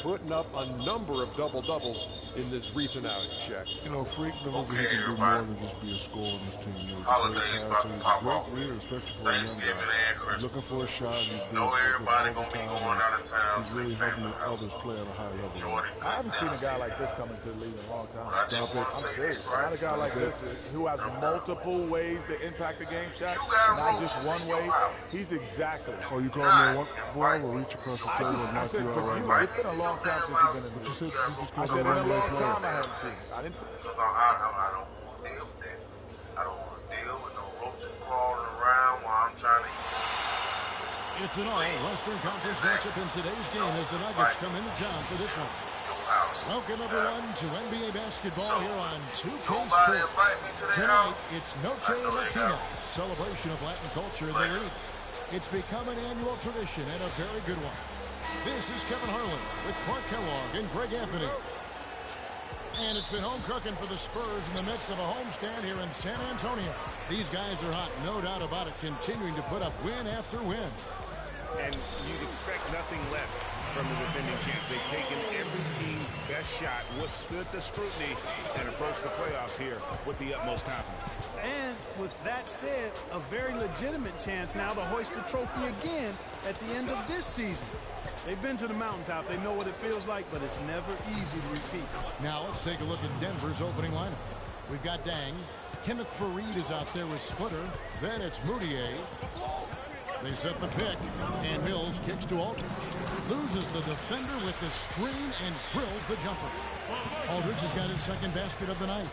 putting up a number of double-doubles in this recent outing, Shaq. You know, Freak knows that he can do more than just be a scorer on this team. You know, he's a great passer. He's a great leader, especially for a young guy. He's looking for a shot. He's being open all the time. He's really helping others play at a high level. I haven't seen a guy like this come into the league in a long time. Stop it. I'm serious. Not a guy like this who has multiple ways to impact the game, Shaq. Not just one way. He's exactly. Oh, you called me one boy? We'll reach across the table and knock you out right now. It's been a long time since you've been in the league. I said in a long time I haven't seen it. I didn't see it. I don't deal with that. I don't want to deal with no roaches crawling around while I'm trying to eat. It's an all-Western Conference matchup in today's game as the Nuggets come into town for this one. Welcome, everyone, to NBA basketball here on 2K Sports. Tonight, it's Noche Latina, celebration of Latin culture in the league. It's become an annual tradition and a very good one. This is Kevin Harlan with Clark Kellogg and Greg Anthony. And it's been home cooking for the Spurs in the midst of a homestand here in San Antonio. These guys are hot, no doubt about it, continuing to put up win after win. And you'd expect nothing less from the defending champs. They've taken every team's best shot, withstood the scrutiny, and approached the playoffs here with the utmost confidence. And with that said, a very legitimate chance now to hoist the trophy again at the end of this season. They've been to the mountaintop. They know what it feels like, but it's never easy to repeat. Now let's take a look at Denver's opening lineup. We've got Dang. Kenneth Faried is out there with Splitter. Then it's Moutier. They set the pick, and Mills kicks to Aldridge. Loses the defender with the screen and drills the jumper. Aldridge has got his second basket of the night.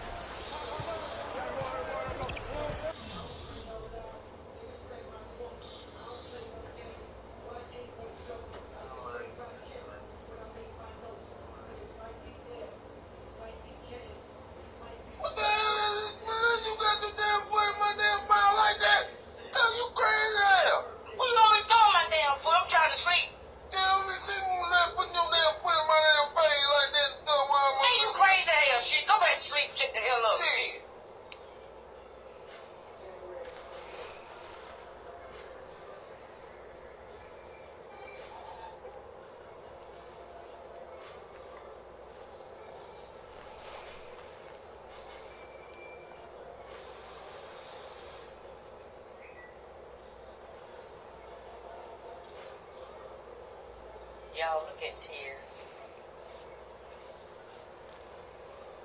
Y'all look at Tier.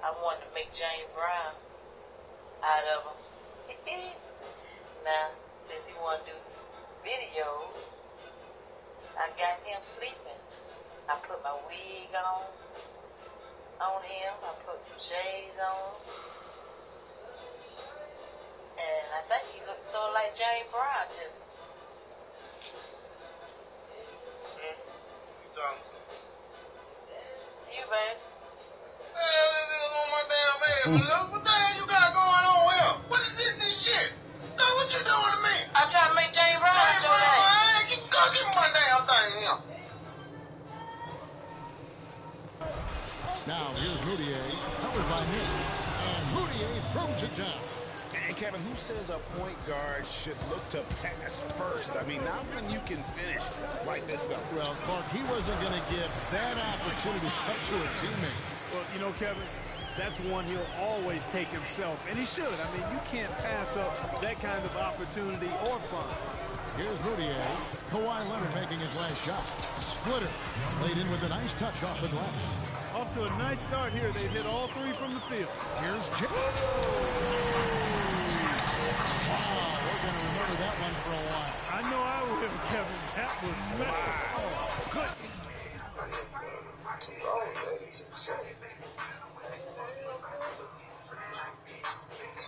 I wanted to make James Brown out of him. Now, since he want to do videos, I got him sleeping. I put my wig on him. I put shades on. And I think he looked so like James Brown to me. You, man. What the hell you got going on here? What is this shit? No, what you doing to me? I'm trying to make James Brown your name. Give me my damn thing here. Now here's Moutier, covered by Nick. And Moutier throws it down. And Kevin, who says a point guard should look to pass first? I mean, not when you can finish like this guy. Well, Clark, he wasn't going to give that opportunity up to a teammate. Well, you know, Kevin, that's one he'll always take himself, and he should. I mean, you can't pass up that kind of opportunity or fun. Here's Moutier. Kawhi Leonard making his last shot. Splitter laid in with a nice touch off the glass. Off to a nice start here. They've hit all three from the field. Here's Jay. Wow, we're going to remember that one for a while. I know I will, Kevin. That was special. Oh, good.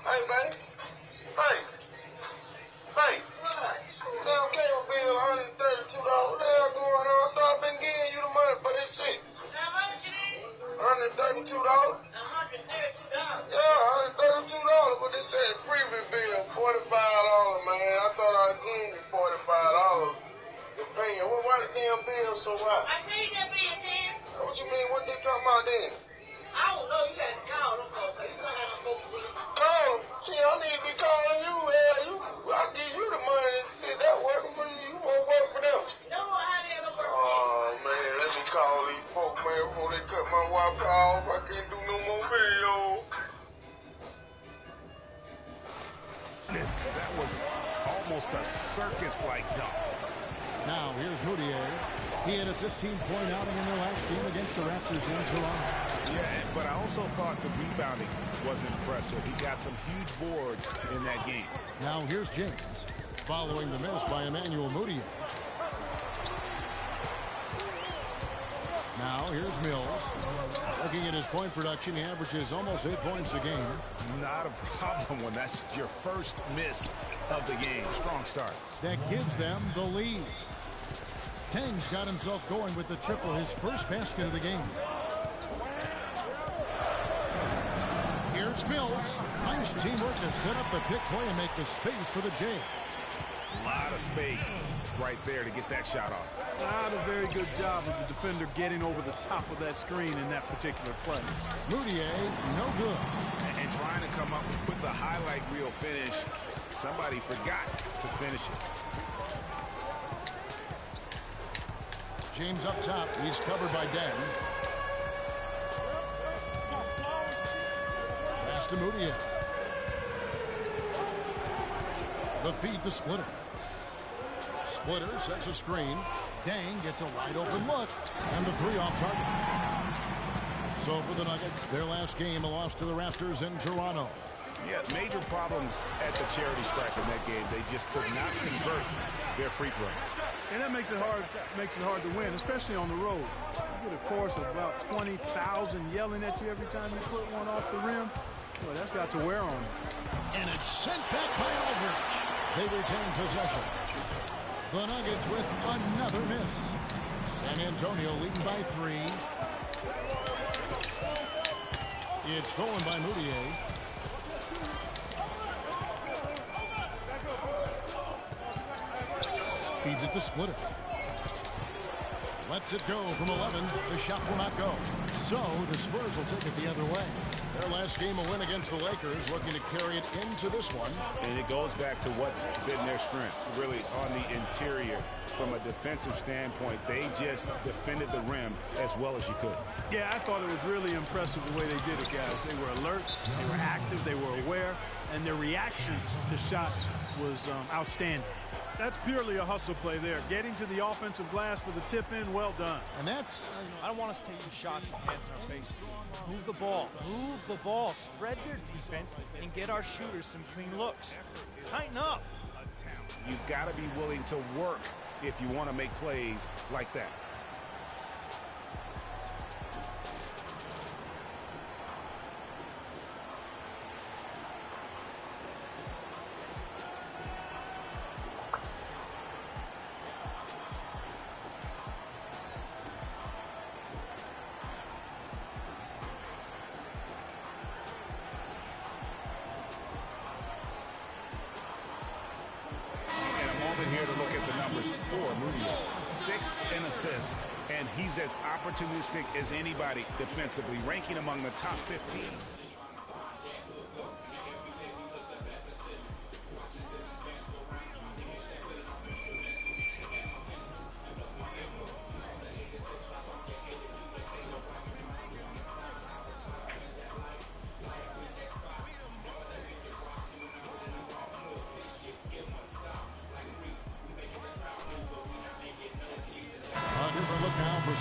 Hey, man. Hey. Hey. Damn cable bill, $132. What the hell going on? I thought I've been giving you the money for this shit. How much it is? $132? $132. Yeah, $132, but they said previous bill, $45, man. I thought I'd give you $45 to pay you. Why the damn bill so high? I paid that bill, Tim. What you mean? What they talking about then? I don't know. You had to call them folks. You don't have no folks with them. Call them? See, I need to be calling you. I give you the money. See, that working for you. You won't work for them. No, I didn't work for them. Oh, man, let me call these folks, man, before they cut my wife off. I can't do no more video. That was almost a circus-like dunk. Now, here's Moutier. He had a 15-point outing in their last game against the Raptors in Toronto. Yeah, but I also thought the rebounding was impressive. He got some huge boards in that game. Now, here's James, following the miss by Emmanuel Moutier. Now, here's Mills. Looking at his point production, he averages almost 8 points a game. Not a problem when that's your first miss of the game. Strong start. That gives them the lead. Tang's got himself going with the triple, his first basket of the game. Here's Mills. Nice teamwork to set up the pick play and make the space for the J. A lot of space right there to get that shot off. Not a very good job of the defender getting over the top of that screen in that particular play. Moutier, no good. And trying to come up with the highlight reel finish, somebody forgot to finish it. James up top. He's covered by Den. Pass to Moutier. The feed to Splitter. Splitter sets a screen. Dang gets a wide open look. And the three off target. So for the Nuggets, their last game, a loss to the Raptors in Toronto. Yeah, major problems at the charity stripe in that game. They just could not convert their free throws. And that makes it hard to win, especially on the road. You get a chorus of about 20,000 yelling at you every time you put one off the rim. Boy, that's got to wear on you. And it's sent back by Aldridge. They retain possession. The Nuggets with another miss. San Antonio leading by 3. It's stolen by Moutier. Feeds it to Splitter. Lets it go from 11. The shot will not go. So the Spurs will take it the other way. Their last game, a win against the Lakers, looking to carry it into this one. And it goes back to what's been their strength, really, on the interior. From a defensive standpoint, they just defended the rim as well as you could. Yeah, I thought it was really impressive the way they did it, guys. They were alert, they were active, they were aware, and their reaction to shots was outstanding. That's purely a hustle play there. Getting to the offensive glass for the tip in, well done. And that's... I don't want us taking shots with hands in our faces. Move the ball. Move the ball. Spread your defense and get our shooters some clean looks. Tighten up. You've got to be willing to work if you want to make plays like that. Here to look at the numbers for Moutier. 6th in assists, and he's as opportunistic as anybody defensively, ranking among the top 15.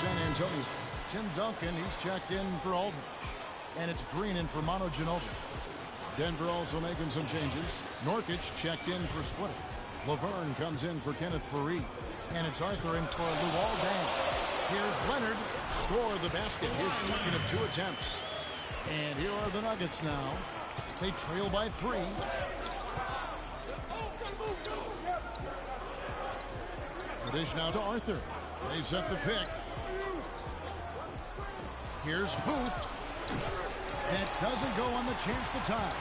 San Antonio. Tim Duncan, he's checked in for Aldridge. And it's Green in for Manu Ginobili. Denver also making some changes. Nurkic checked in for Splitter. Laverne comes in for Kenneth Faried. And it's Arthur in for Luol Deng. Here's Leonard. Score the basket, his second of 2 attempts. And here are the Nuggets now. They trail by 3. The dish now to Arthur. They set the pick. Here's Booth. That doesn't go on the chance to tie.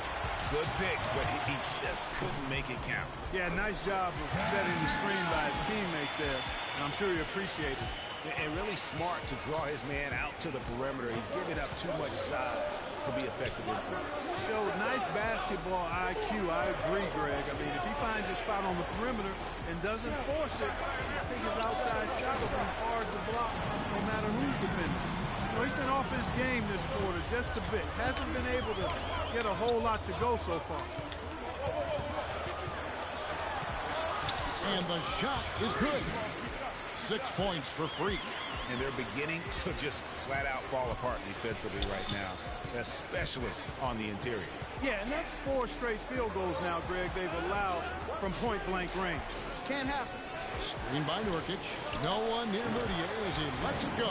Good pick, but he just couldn't make it count. Yeah, nice job of setting the screen by his teammate there. And I'm sure he appreciated it. And really smart to draw his man out to the perimeter. He's giving up too much size to be effective inside. Showed nice basketball IQ. I agree, Greg. I mean, if he finds his spot on the perimeter and doesn't force it, I think his outside shot will be hard to block no matter who's defending. You know, he's been off his game this quarter just a bit. Hasn't been able to get a whole lot to go so far. And the shot is good. 6 points for Freak. And they're beginning to just flat out fall apart defensively right now, especially on the interior. Yeah, and that's 4 straight field goals now, Greg, they've allowed from point-blank range. Can't happen. Screen by Nurkic. No one near Moutier as he lets it go.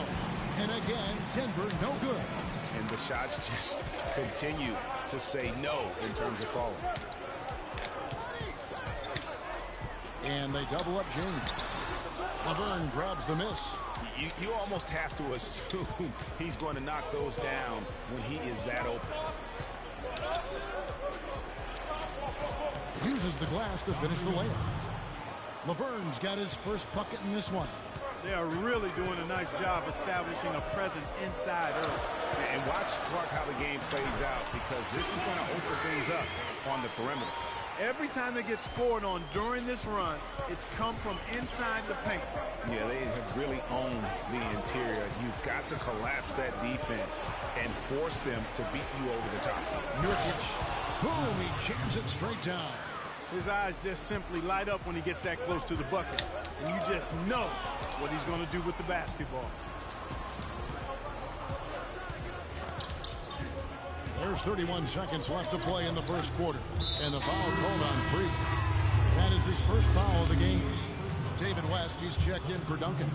And again, Denver no good. And the shots just continue to say no in terms of falling. And they double up James. Laverne grabs the miss. You almost have to assume he's going to knock those down when he is that open. Uses the glass to finish the layup. Laverne's got his first bucket in this one. They are really doing a nice job establishing a presence inside early. And watch, Clark, how the game plays out, because this is going to open things up on the perimeter. Every time they get scored on during this run, it's come from inside the paint. Yeah, they have really owned the interior. You've got to collapse that defense and force them to beat you over the top. Nurkic, boom, he jams it straight down. His eyes just simply light up when he gets that close to the bucket. And you just know what he's going to do with the basketball. There's 31 seconds left to play in the first quarter. And the foul called on Freak. That is his first foul of the game. David West, he's checked in for Duncan.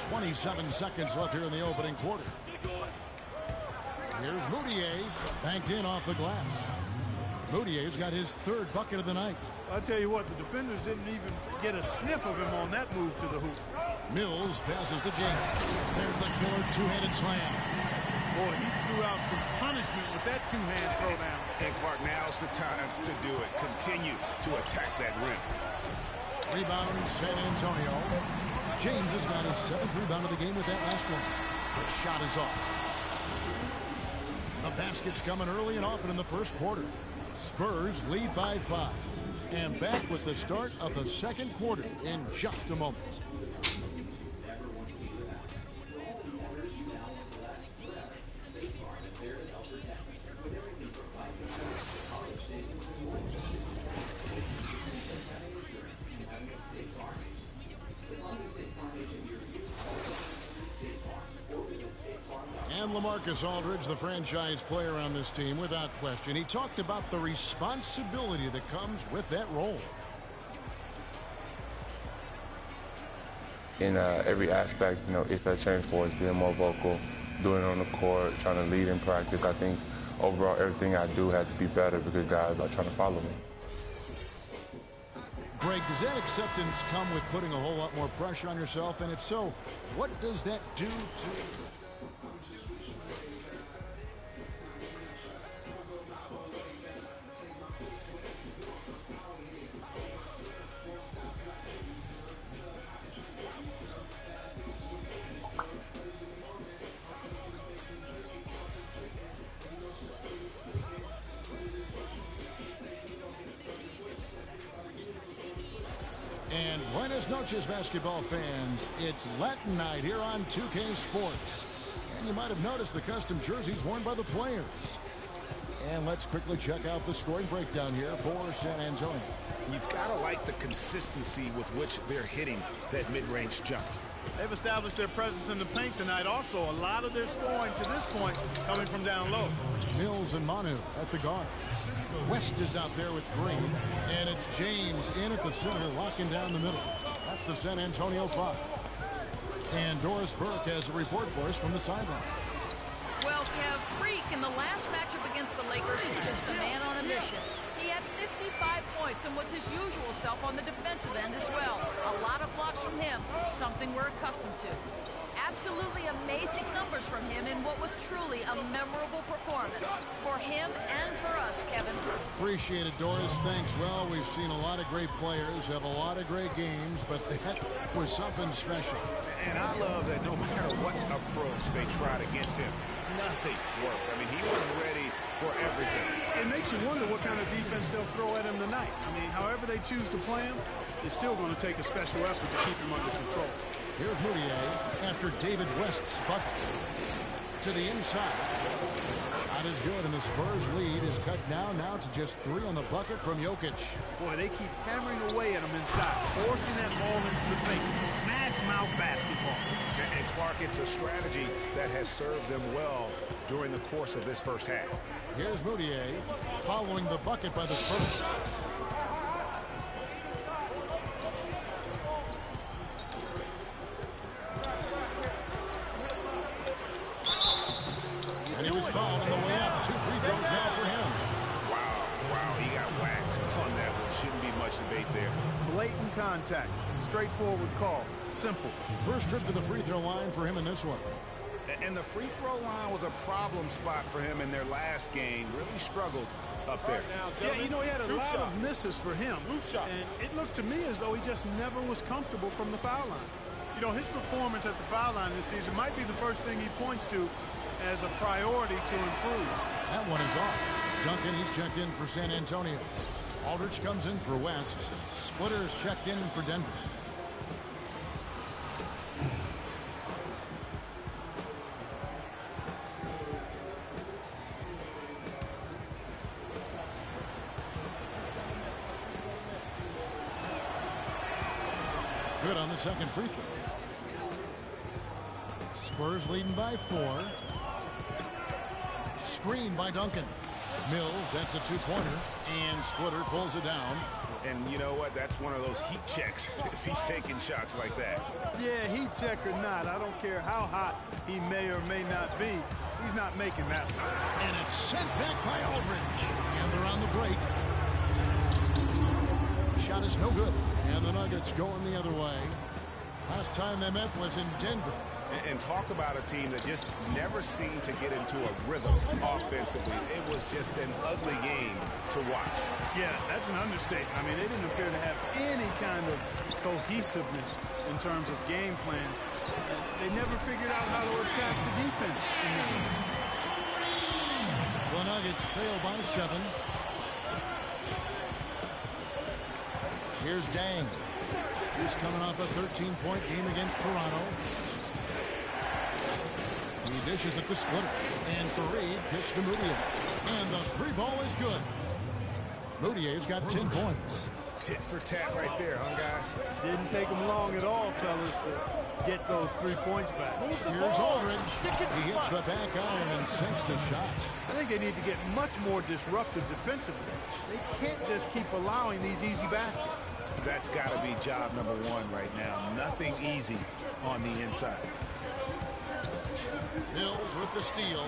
"27 seconds left here in the opening quarter. Here's Moutier, banked in off the glass. Moutier's got his 3rd bucket of the night. I'll tell you what, the defenders didn't even get a sniff of him on that move to the hoop. Mills passes to James. There's the killer two-handed slam. Boy, he threw out some punishment with that two-hand throwdown. And Clark, now's the time to do it. Continue to attack that rim. Rebound San Antonio. James has got his 7th rebound of the game with that last one. The shot is off. The basket's coming early and often in the first quarter. Spurs lead by 5. And back with the start of the second quarter in just a moment. And LaMarcus Aldridge, the franchise player on this team, without question. He talked about the responsibility that comes with that role. In every aspect, you know, it's a change for us, being more vocal, doing it on the court, trying to lead in practice. I think overall everything I do has to be better because guys are trying to follow me. Greg, does that acceptance come with putting a whole lot more pressure on yourself? And if so, what does that do to... And buenas noches, basketball fans. It's Latin night here on 2K Sports. And you might have noticed the custom jerseys worn by the players. And let's quickly check out the scoring breakdown here for San Antonio. You've got to like the consistency with which they're hitting that mid-range jump. They've established their presence in the paint tonight. Also, a lot of their scoring to this point coming from down low. Mills and Manu at the guard. West is out there with Green. And it's James in at the center, locking down the middle. That's the San Antonio 5. And Doris Burke has a report for us from the sideline. Well, Kev, Freak in the last matchup against the Lakers was just a man on a mission. He had 55 points and was his usual self on the defensive end as well. A lot of blocks from him, something we're accustomed to. Absolutely amazing numbers from him in what was truly a memorable performance. For him and for us, Kevin. Appreciate it, Doris. Thanks. Well, we've seen a lot of great players have a lot of great games, but that was something special. And I love that no matter what approach they tried against him, nothing worked. I mean, he was ready for everything. It makes you wonder what kind of defense they'll throw at him tonight. I mean, however they choose to play him, it's still going to take a special effort to keep him under control. Here's Moutier after David West's bucket. To the inside. Shot is good, and the Spurs lead is cut down now to just 3 on the bucket from Jokic. Boy, they keep hammering away at him inside, forcing that ball into the paint. Smash mouth basketball. And Clark, it's a strategy that has served them well during the course of this first half. Here's Moutier following the bucket by the Spurs. And he was fouled on the way up. 2 free throws now for him. Wow, he got whacked on that one. Shouldn't be much debate there. Blatant contact. Straightforward call. Simple. First trip to the free throw line for him in this one. And the free throw line was a problem spot for him in their last game. Really struggled up there. Yeah, you know, he had a lot of misses for him. And it looked to me as though he just never was comfortable from the foul line. You know, his performance at the foul line this season might be the first thing he points to as a priority to improve. That one is off. Duncan, he's checked in for San Antonio. Aldridge comes in for West. Splitter's checked in for Denver. Good on the second free throw. Spurs leading by 4. Screen by Duncan. Mills, that's a 2-pointer. And Splitter pulls it down. And you know what? That's one of those heat checks if he's taking shots like that. Yeah, heat check or not, I don't care how hot he may or may not be. He's not making that one. And it's sent back by Aldridge. And they're on the break. Shot is no good. And the Nuggets going the other way. Last time they met was in Denver. And talk about a team that just never seemed to get into a rhythm offensively. It was just an ugly game to watch. Yeah, that's an understatement. I mean, they didn't appear to have any kind of cohesiveness in terms of game plan. They never figured out how to attack the defense. The Nuggets trail by 7. Here's Dang. He's coming off a 13-point game against Toronto. He dishes it to Splitter. And Fareed pitched to Moutier. And the 3-ball is good. Moutier's got 10 points. Tit for tat right there, huh, guys? Didn't take him long at all, fellas, to get those 3 points back. Here's Aldridge. He hits the back iron and sinks the shot. I think they need to get much more disruptive defensively. They can't just keep allowing these easy baskets. That's got to be job number 1 right now. Nothing easy on the inside. Mills with the steal.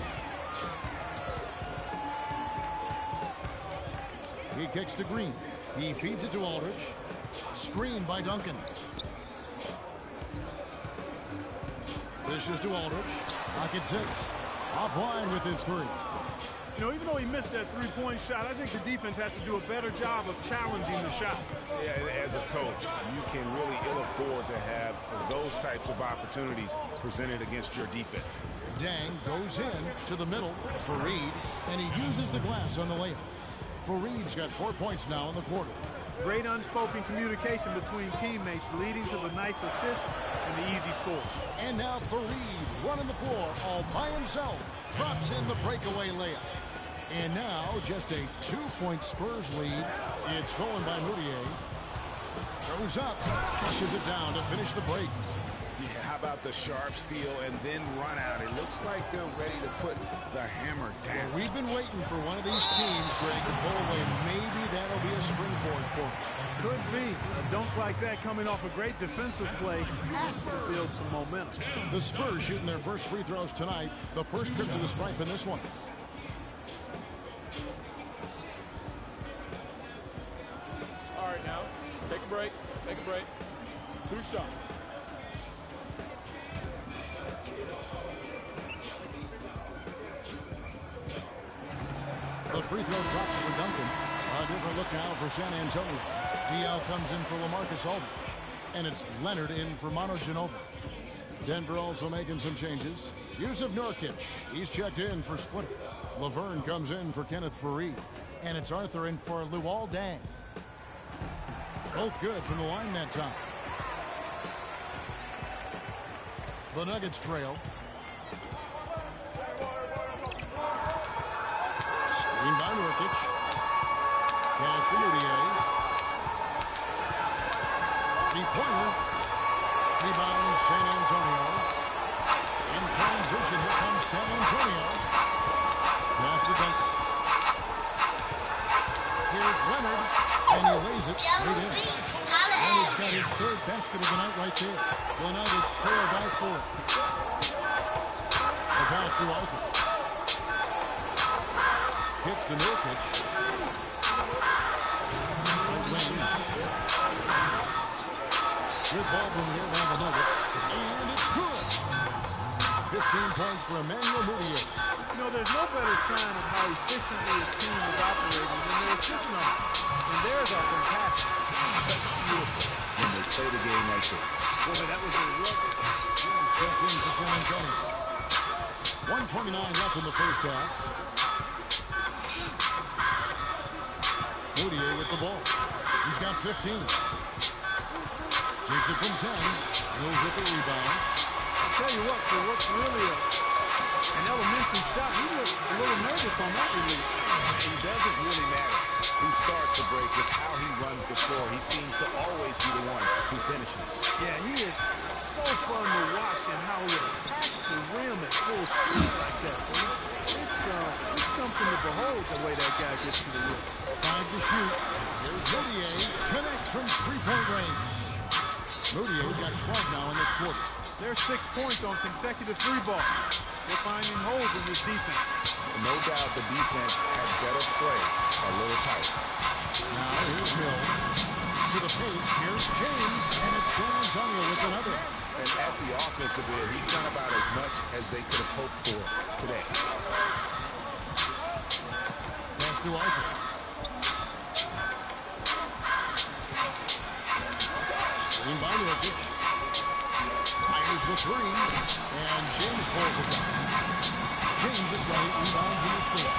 He kicks to Green. He feeds it to Aldridge. Screen by Duncan. Dishes to Aldridge. Pocket 6. Offline with his 3. You know, even though he missed that 3-point shot, I think the defense has to do a better job of challenging the shot. Yeah, as a coach, you can really ill afford to have those types of opportunities presented against your defense. Dang goes in to the middle. Fareed, and he uses the glass on the layup. Fareed's got 4 points now in the quarter. Great unspoken communication between teammates leading to the nice assist and the easy score. And now Fareed running the floor all by himself. Drops in the breakaway layup. And now just a 2-point Spurs lead. It's stolen by Moutier. Goes up. Pushes it down to finish the break. Yeah, how about the sharp steal and then run out? It looks like they're ready to put the hammer down. Well, we've been waiting for one of these teams, Greg, to pull away. Maybe that'll be a springboard for them. Could be. A dunk like that coming off a great defensive play has to build some momentum. The Spurs shooting their first free throws tonight. The first trip to the stripe in this one. All right, now, take a break. Take a break. 2 shots. free throw dropped for Duncan. A different look now for San Antonio. DL comes in for LaMarcus Aldridge. And it's Leonard in for Manu Ginobili. Denver also making some changes. Yusuf Nurkic, he's checked in for Splitter. Laverne comes in for Kenneth Faried. And it's Arthur in for Luol Deng. Both good from the line that time. The Nuggets trail. Screen by Nurkic. Pass to Moutier. Three-pointer. Rebound San Antonio. In transition, here comes San Antonio. Pass to Duncan. Here's Leonard, and he lays it right in. Leonard's got his third basket of the night right there. The Nuggets trail by 4. The pass to Arthur. Kicks to Nurkic. Right wing. Good ball from here by the Nuggets. And it's good. 15 points for Emmanuel Moutier. You know, there's no better sign of how efficiently his team is operating than their assist numbers. And theirs are fantastic. That's beautiful when they play the game like this. Boy, that was a record. Check in for San Antonio. 1:29 left in the first half. Moutier with the ball. He's got 15. Takes it from 10. Goes with the rebound. I'll tell you what, for what's really an elementary shot, he looked a little nervous on that release. It doesn't really matter who starts the break with how he runs the floor. He seems to always be the one who finishes. Yeah, he is so fun to watch and how he attacks the rim at full speed like that. It's something to behold the way that guy gets to the rim. 5 to shoot. Here's Moutier. Connects from three-point range. Moutier's got 12 now in this quarter. There's 6 points on consecutive 3 balls. They're finding holes in this defense. No doubt the defense had better play a little tight. Now here's Mills. To the paint. Here's James. And it's San Antonio with another. And at the offensive end, he's done about as much as they could have hoped for today. Pass to Arthur. Screen by Nurkic. Fires the 3. And James pulls it down. James has got 8 rebounds in this game.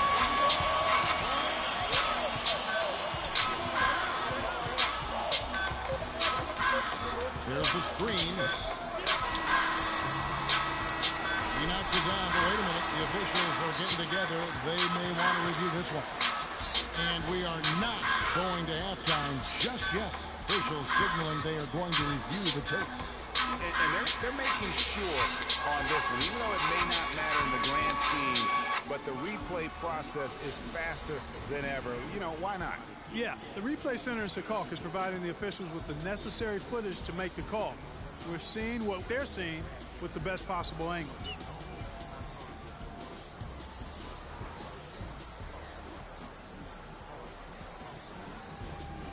There's the screen. He knocks it down, but wait a minute. The officials are getting together. They may want to review this one. And we are not going to halftime just yet. Officials signaling they are going to review the tape. And they're making sure on this one, even though it may not matter in the grand scheme, but the replay process is faster than ever. You know, why not? Yeah, the replay center in Secaucus is providing the officials with the necessary footage to make the call. We're seeing what they're seeing with the best possible angle.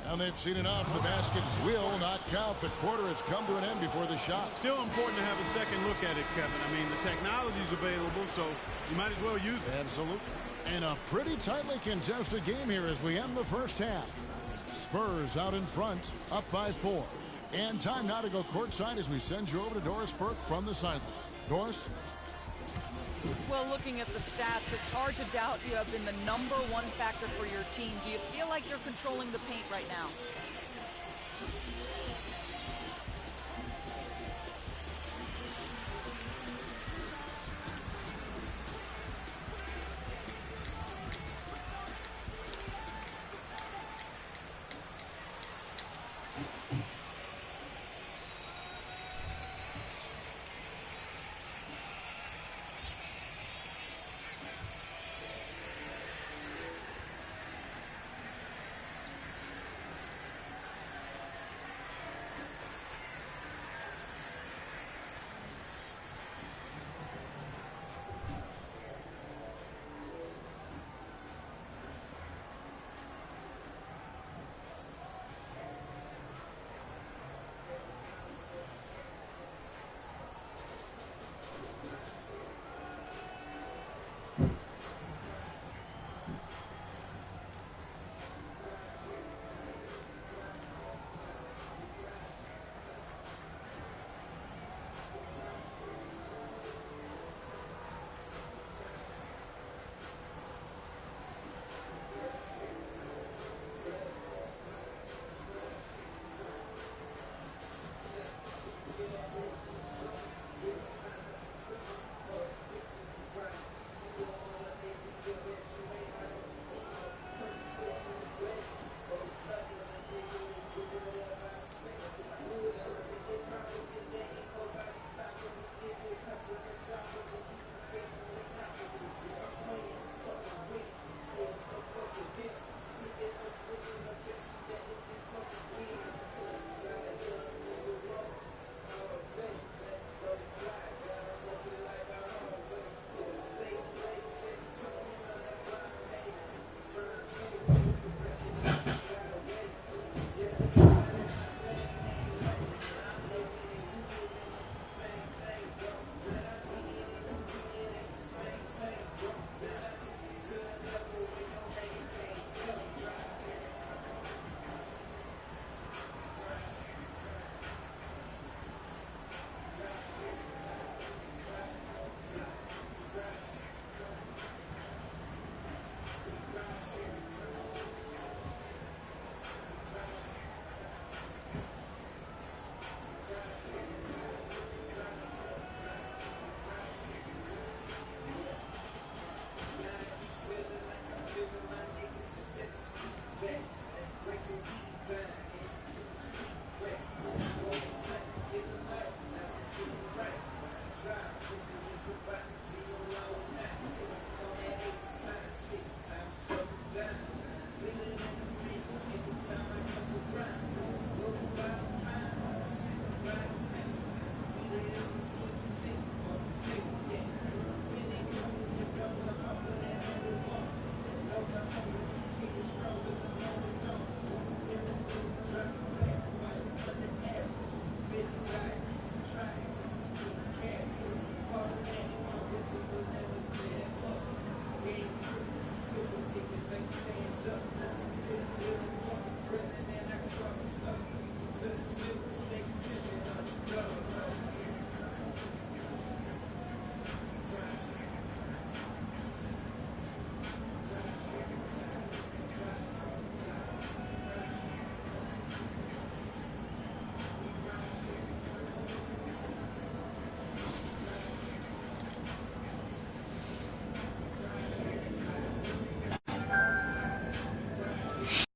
And they've seen enough. The basket will not count. The quarter has come to an end before the shot. Still important to have a second look at it, Kevin. I mean, the technology's available, so you might as well use it. Absolutely. And a pretty tightly contested game here as we end the first half. Spurs out in front, up by 4. And time now to go courtside as we send you over to Doris Burke from the sideline. Doris? Well, looking at the stats, it's hard to doubt you have been the #1 factor for your team. Do you feel like you're controlling the paint right now?